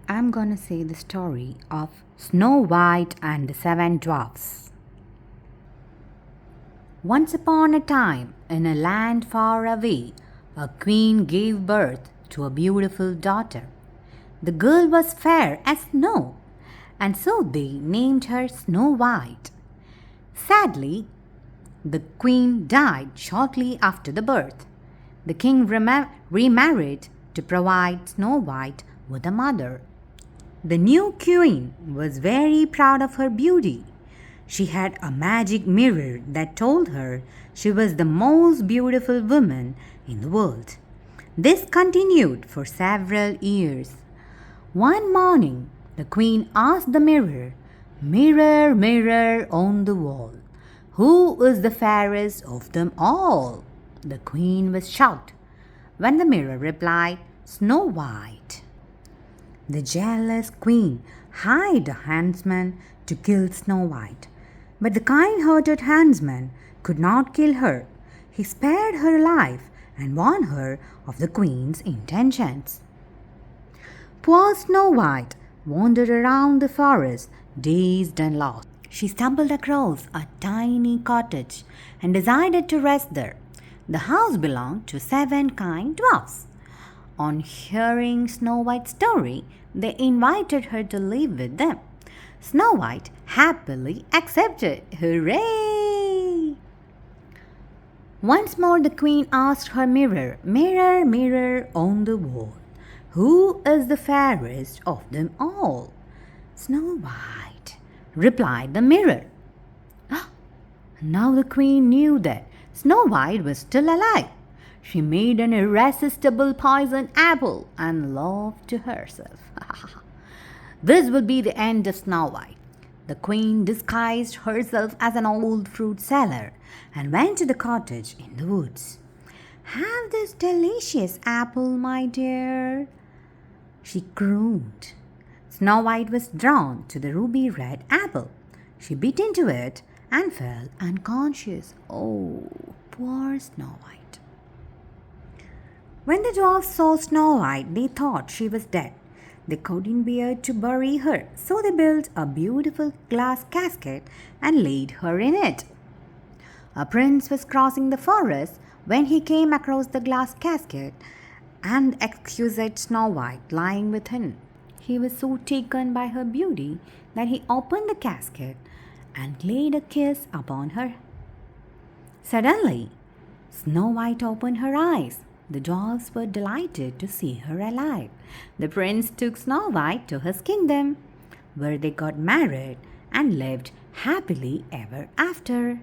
I'm gonna say the story of Snow White and the Seven Dwarfs. Once upon a time, in a land far away, a queen gave birth to a beautiful daughter. The girl was fair as snow, and so they named her Snow White. Sadly, the queen died shortly after the birth. The king remarried to provide Snow White with a mother. The new queen was very proud of her beauty. She had a magic mirror that told her she was the most beautiful woman in the world. This continued for several years. One morning, the queen asked the mirror, "Mirror, mirror on the wall, who is the fairest of them all?" The queen was shocked when the mirror replied, "Snow White." The jealous queen hired a huntsman to kill Snow White, but the kind-hearted huntsman could not kill her. He spared her life and warned her of the queen's intentions. Poor Snow White wandered around the forest, dazed and lost. She stumbled across a tiny cottage and decided to rest there. The house belonged to 7 kind dwarfs. On hearing Snow White's story, they invited her to live with them. Snow White happily accepted. Hooray! Once more the queen asked her mirror, "Mirror, mirror on the wall, who is the fairest of them all?" "Snow White," replied the mirror. Now the queen knew that Snow White was still alive. She made an irresistible poison apple and laughed to herself. This would be the end of Snow White. The queen disguised herself as an old fruit seller and went to the cottage in the woods. "Have this delicious apple, my dear," she crooned. Snow White was drawn to the ruby red apple. She bit into it and fell unconscious. Oh, poor Snow White. When the dwarfs saw Snow White, they thought she was dead. They couldn't bear to bury her, so they built a beautiful glass casket and laid her in it. A prince was crossing the forest when he came across the glass casket and exquisite Snow White lying within. He was so taken by her beauty that he opened the casket and laid a kiss upon her. Suddenly, Snow White opened her eyes. The dwarfs were delighted to see her alive. The prince took Snow White to his kingdom, where they got married and lived happily ever after.